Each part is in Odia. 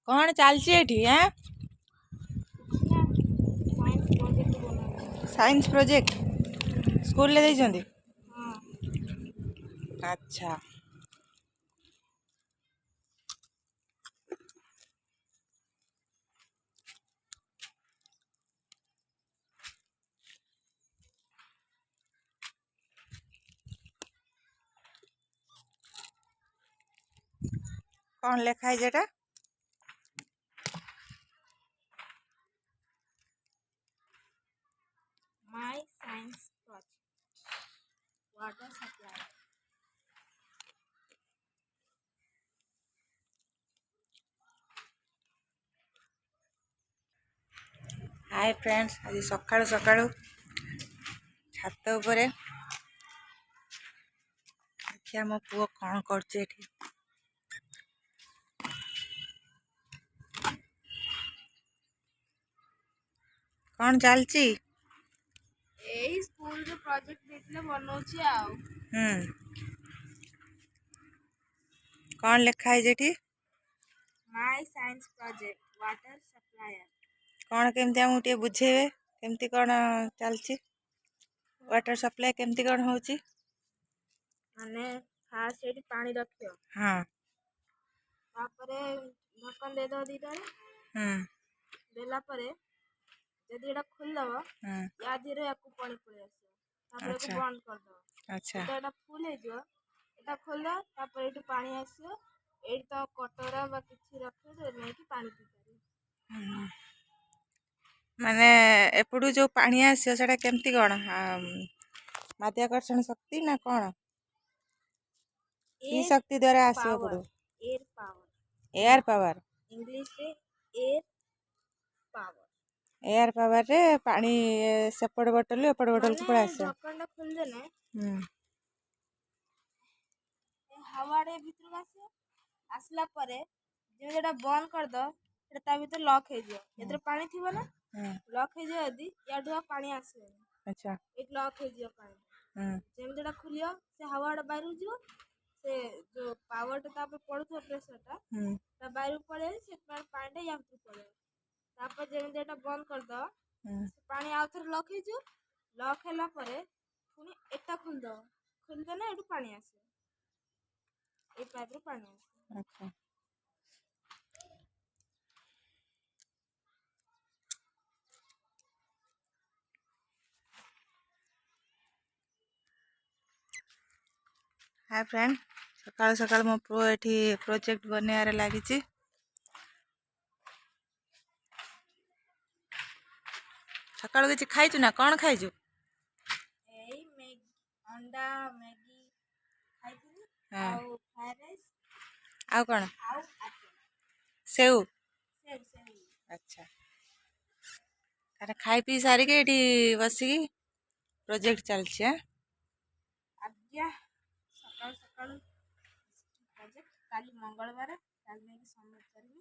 कौन चलती एठी हैं साइंस प्रोजेक्ट स्कूल ले देइछंदी। अच्छा कौन लेखा है जेटा my science project water supply. Hi friends आज सकाळु सकाळु छात उपरे देखिए मो पुओ कौन करछे एठी कौन चलची एई स्कूल जो प्रोजेक्ट देथिले बनौछि आउ। कौन लेखा है जेठी my science project water supplier. कौन केमती हमू टे बुझेबे केमती कौन चलची वाटर सप्लाई केमती कौन होची माने फास्ट एटी पानी रखियो हाँ तापरे ढक्कन दे दो दीटा देला परे जदि एटा खोल दबो या धीरे याकू पानी पड़े आसी तापरे को अच्छा बंद कर दो। अच्छा एटा फुल हे जो एटा खोल दो तापरे एटू पानी आसीयो एट तो कटोरा बा किछि रखे दे नै कि पानी पी पारी। माने एपटू जो पानी आसियो सेटा केमती कौन माध्याकर्षण शक्ति ना कौन की शक्ति द्वारा आसियो पावर एपटू air power air power English रे एयर पावर एयर पावर रे पानी सेपट बोतल एपट बोतल को पड़ा आसियो ढक्कन टा खोल देने हवा रे भीतर आसियो आसला परे जे जेटा बंद कर दो सेटा ता भीतर लॉक हे जियो एतर पानी थिबो ना लॉक हे जियो यदि याडुआ पानी आसे अच्छा एक लॉक हे जियो पानी जेम जेटा खुलियो से हवा बाहर जियो से जो पावर टा तापर पड़थो प्रेशर ता बाहर पड़े से पानी टा या भीतर पड़े तापर जेम जेटा बंद कर दो से पानी आउथर लॉक हे जियो लॉक होला परे पुनी एटा खुल दो खुल देना एटू पानी आसे ए पाइप रे पानी आसे। अच्छा हाय फ्रेंड सकाल सकाल मो प्रो एठी प्रोजेक्ट बनेयारे लागिची सकाल किछि खाइछु ना कौन खाइछु एई मैगी अंडा मैगी खाइथिनी हाँ आउ फ्राइड राइस आ कौन आउ एप्पल सेउ सेव अच्छा तारे खाई पी सारी के एठी बसी प्रोजेक्ट चलछि हैं आज्ञा सकाल सकाल प्रोजेक्ट काली मंगलवार काल में सबमिट करबी।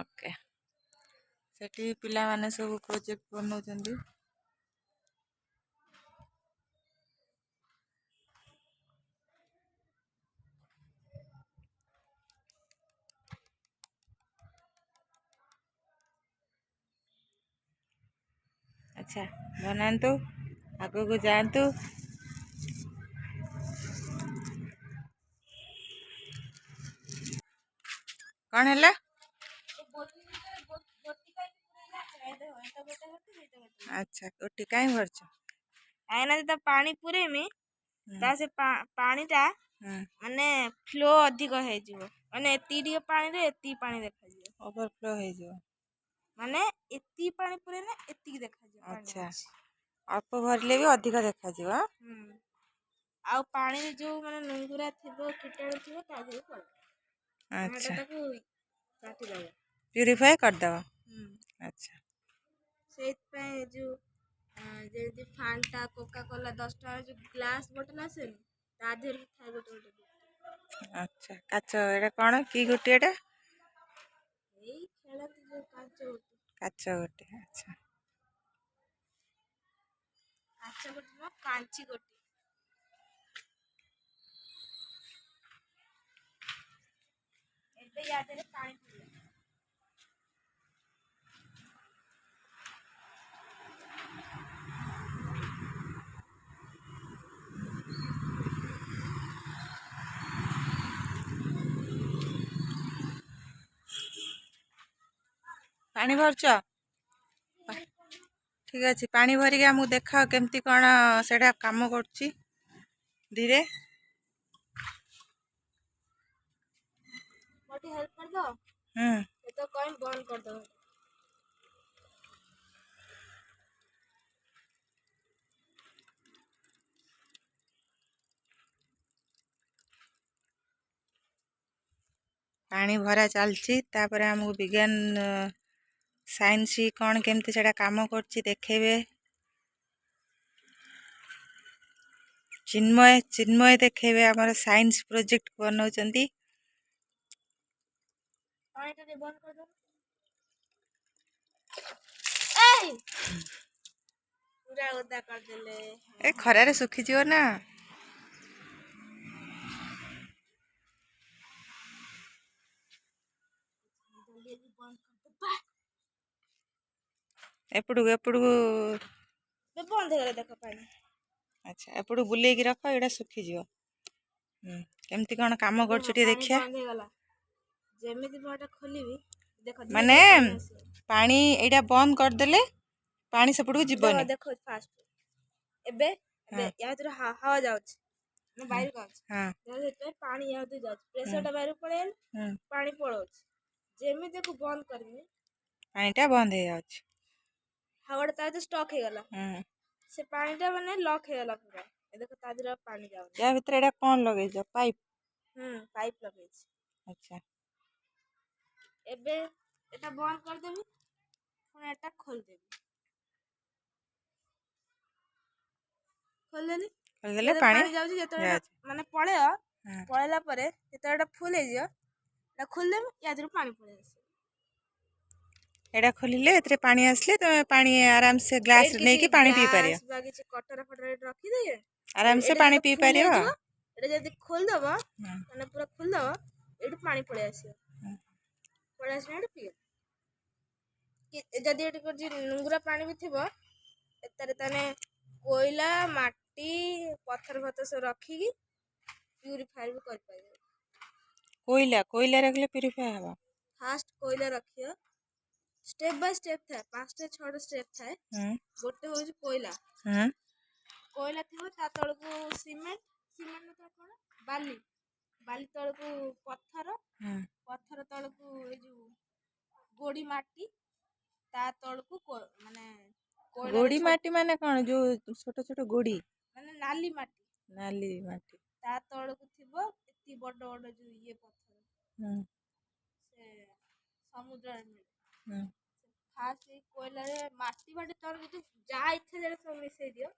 ओके सेठी पिला माने सब प्रोजेक्ट बनौचंदी अच्छा बनातु आगो को जानतु कौन है अच्छा गोटी कहीं भरछ आयना तो पानी पूरे में ता से पानी टा माने फ्लो अधिक हे जिवो माने एती डी पानी रे एती पानी देखा जिवो ओवरफ्लो हे जो माने एती पानी पूरे ना एती देखा जिवो। अच्छा अल्प भरले भी अधिक देखा जिवो आ पानी रे जो माने नंगुरा थिबो कीटाणु थिबो ता जे पड़ अच्छा ताको काटी दबो प्यूरिफाई कर दो अच्छा सेत पे जो जे फांटा कोका कोला 10 टका जो ग्लास बोतल आसे ता देर थाई बोतल अच्छा काच एटा कौन की गुटी एटा एई खेलत जो काच गोटी अच्छा काच गोटी न कांची गोटी ଏବେ ୟା ଦେହରେ ପାଣି ପୁରେଇବା। ପାଣି ଭରୁଛ? ଠିକ୍ ଅଛି, ପାଣି ଭରିକି ଆମକୁ ଦେଖାଅ କେମିତି କ'ଣ ସେଇଟା କାମ କରୁଛି ଧୀରେ। ମୋର ଟିକେ ହେଲ୍ପ କରିଦବ? ଏ ତ କଇଁ ବନ୍ଦ କରିଦବ। ପାଣି ଭରା ଚାଲିଛି, ତାପରେ ଆମକୁ ବିଜ୍ଞାନ ସାଇନ୍ସ କ'ଣ କେମିତି ସେଇଟା କାମ କରୁଛି ଦେଖେଇବେ। ଚିନ୍ମୟ ଦେଖେଇବେ, ଆମର ସାଇନ୍ସ ପ୍ରୋଜେକ୍ଟ ବନଉଛନ୍ତି। ପାଣିଟା ଟିକେ ବନ୍ଦ କରିଦବ। ଏଇ ପୁରା ଓଦା କରିଦେଲେ। ଏ ଖରାରେ ଶୁଖିଯିବ ନା। ଏପଟକୁ ବନ୍ଦ ହେଇଗଲା ଦେଖ ପାଣି। ଆଚ୍ଛା, ଏପଟକୁ ବୁଲେଇକି ରଖ, ଏଇଟା ଶୁଖିଯିବ। କେମିତି କ'ଣ କାମ କରୁଛୁ ଟିକେ ଦେଖିବା। ବନ୍ଦ ହେଇଗଲା। ଯେମିତି ମୁଁ ଏଟା ଖୋଲିବି ଦେଖ ମାନେ ପାଣି ଆସିବ। ପାଣି ଏଇଟା ବନ୍ଦ କରିଦେଲେ ପାଣି ସେପଟକୁ ଯିବନି। ଦେଖ ଫାଷ୍ଟ ଏବେ ୟା ଭିତରେ ହାୱା ଯାଉଛି, ବାୟୁ ଯାଉଛି, ସେଥିପାଇଁ ପାଣି ୟା ଭିତରେ ଯାଉଛି, ପ୍ରେସରଟା ବାୟୁ ପଳେଇଲା, ପାଣି ପଳଉଛି। ଯେମିତି ତାକୁ ବନ୍ଦ କରିବି ପାଣିଟା ବନ୍ଦ ହେଇଯାଉଛି, ହାୱାଟା ତା ଭିତରେ ଷ୍ଟକ୍ ହେଇଗଲା। ସେ ପାଣିଟା ମାନେ ଲକ୍ ହେଇଗଲା ପୁରା। ଦେଖ ତା ଦେହରେ ପାଣି ଯାଉନି। ୟା ଭିତରେ ଏଇଟା କ'ଣ ଲଗେଇଛ? ପାଇପ୍? ପାଇପ୍ ଲଗେଇଛି। ଆଚ୍ଛା, ଏବେ ଏଟା ବନ୍ଦ କରିଦେବି, ପୁଣି ଏଟା ଖୋଲିଦେବି। ଖୋଲିଦେଲି, ପାଣି ଯାଉଛି। ଯେତେବେଳେ ମାନେ ପଳେଇଲା ପରେ ଯେତେବେଳେ ଏଟା ଫୁଲ୍ ହେଇଯିବ, ଏଟା ଖୋଲିଦେବି, ୟା ଦେହରୁ ପାଣି ପଳେଇ ଆସିବ। ଏଇଟା ଖୋଲିଲେ ଏଥିରେ ପାଣି ଆସିଲେ ତମେ ପାଣି ଆରାମସେ ଗ୍ଲାସ୍ ନେଇକି ପାଣି ପିଇ ପାରିବ। କିଛି କଟର ରଖିଦେଇକି ଆରାମସେ ପାଣି ପିଇ ପାରିବ। ଏଟା ଯଦି ଖୋଲିଦବ, ମାନେ ପୁରା ଖୋଲିଦବ, ଏଇଠୁ ପାଣି ପଳେଇ ଆସିବ। ପଳେଇ ଆସିବ ଏଠି ପିଇବ। ଯଦି ଏଠି ନୁଙ୍ଗୁରା ପାଣି ବି ଥିବ, ଏଥିରେ ତାହେଲେ କୋଇଲା, ମାଟି, ପଥର ସବୁ ରଖିକି ପ୍ୟୁରିଫାଏ ବି କରିପାରିବ। କୋଇଲା ରଖିଲେ ପ୍ୟୁରିଫାଏ ହବ। ଫାଷ୍ଟ କୋଇଲା ରଖିବ। ଷ୍ଟେପ୍ ବାଇ ଷ୍ଟେପ୍ ଥାଏ, 5ଟା 6ଟା ଷ୍ଟେପ୍ ଥାଏ। ଗୋଟେ ହଉଛି କୋଇଲା। କୋଇଲା ଥିବ, ତା ତଳକୁ ସିମେଣ୍ଟ କ'ଣ ବାଲି ତଳକୁ ପଥର ତଳକୁ ଏଇ ଯୋଉ ଗୋଡି ମାଟି, ତା ତଳକୁ ମାନେ ଗୋଡି ମାଟି ମାନେ କ'ଣ? ଯୋଉ ଛୋଟ ଛୋଟ ଗୋଡି ମାନେ ନାଲି ମାଟି। ତା ତଳକୁ ଥିବ ଏତି ବଡ ବଡ ଯୋଉ ଇଏ ପଥର, ସେ ସମୁଦ୍ରରେ ମିଳେ। ଫାଷ୍ଟ ଏଇ କୋଇଲାରେ ମାଟି ତଳ ଯଦି ଯାହା ଇଚ୍ଛା ସେଟା ସବୁ ମିଶେଇ ଦିଅ,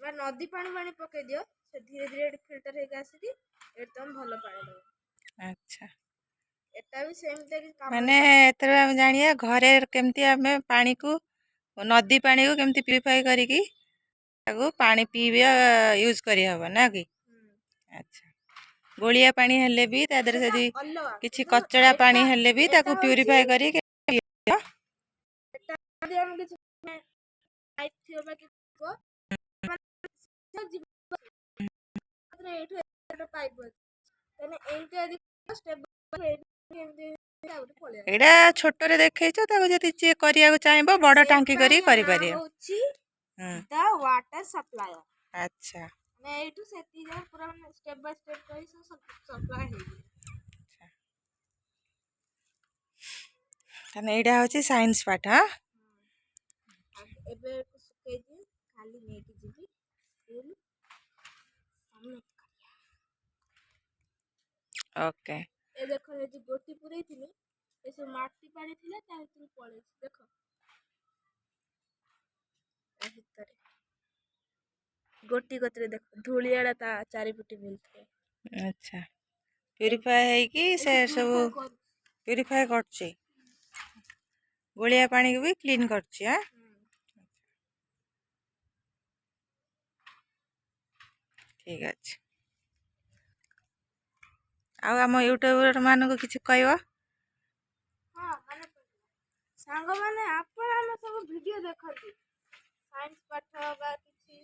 ବା ନଦୀ ପାଣି ପକେଇ ଦିଅ, ସେ ଧୀରେ ଧୀରେ ଏଠି ଫିଲ୍ଟର ହେଇକି ଆସିକି ଏଠି ତମେ ଭଲ ପାଣି ଦବ। ଆଚ୍ଛା, ଏଟା ବି ସେମିତି ମାନେ ଏଥର ଆମେ ଜାଣିବା ଘରେ କେମିତି ଆମେ ପାଣିକୁ, ନଦୀ ପାଣିକୁ କେମିତି ପ୍ୟୁରିଫାଇ କରିକି ତାକୁ ପାଣି ପିଇବା ୟୁଜ୍ କରିହବ ନା କି? ଆଚ୍ଛା, ଗୋଳିଆ ପାଣି ହେଲେ ବି ତା ଦେହରେ ଯଦି କିଛି କଚଡ଼ା ପାଣି ହେଲେ ବି ତାକୁ ପ୍ୟୁରିଫାଇ କରିକି ଏଇଟା ଛୋଟରେ ଦେଖେଇଛ, ତାକୁ ଯଦି ଯିଏ କରିବାକୁ ଚାହିଁବ ବଡ଼ ଟାଙ୍କି କରିକି କରିପାରିବ। Water supplier. ଆଚ୍ଛା, ମାନେ ଏଇଠୁ ସେତିକି ଯାଏ ପୁରା ମାନେ ଷ୍ଟେପ୍ ବାଇ ଷ୍ଟେପ୍ କରି ସପ୍ଲାଏ ହେଇଯିବ। ତାହେଲେ ଏଇଟା ହେଉଛି ସାଇନ୍ସ ପାଠ। ଏବେ ଶୁଖେଇଛି, ଖାଲି ନେଇକି ଯିବି ସ୍କୁଲ। ଓକେ, ଏ ଦେଖ, ଏ ଯୋଉ ଗୋଟି ପୁରେଇଥିଲି, ଏସବୁ ମାଟି ପାଣି ଥିଲା, ତା ଭିତରୁ ପଳେଇଛି। ଦେଖ ଭିତରେ ଗୋଟି ଗତିରେ ଦେଖ, ଧୂଳିଆଟା ତା ଚାରିପଟେ ବୁଲୁଥିବ। ଆଚ୍ଛା, ପ୍ୟୁରିଫାଏ ହେଇକି ସେ ସବୁ ପ୍ୟୁରିଫାଏ କରୁଛି, ଗୋଳିଆ ପାଣିକୁ ବି କ୍ଲିନ୍ କରୁଛି। ଠିକ୍ ଅଛି। ଆଉ ଆମ ୟୁଟ୍ୟୁବର ମାନଙ୍କୁ କିଛି କହିବ? ହଁ ମାନେ ସାଙ୍ଗମାନେ ଆପଣ ଆମେ ସବୁ ଭିଡ଼ିଓ ଦେଖନ୍ତି ସାଇନ୍ସ ପାଠ ବା କିଛି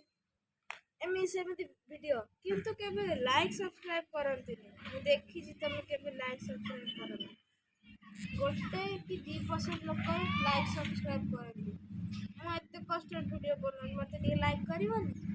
ଏମିତି ସେମିତି ଭିଡ଼ିଓ, କିନ୍ତୁ କେବେ ଲାଇକ୍ ସବସ୍କ୍ରାଇବ୍ କରନ୍ତିନି। ମୁଁ ଦେଖିଛି ତମେ କେବେ ଲାଇକ୍ ସବସ୍କ୍ରାଇବ୍ କରନି। 1 କି 2% ଲୋକ ଲାଇକ୍ ସବସ୍କ୍ରାଇବ୍ କରନ୍ତି। ମୁଁ ଏତେ କଷ୍ଟରେ ଭିଡ଼ିଓ ବନାଉନି, ମୋତେ ଟିକେ ଲାଇକ୍ କରିବନି?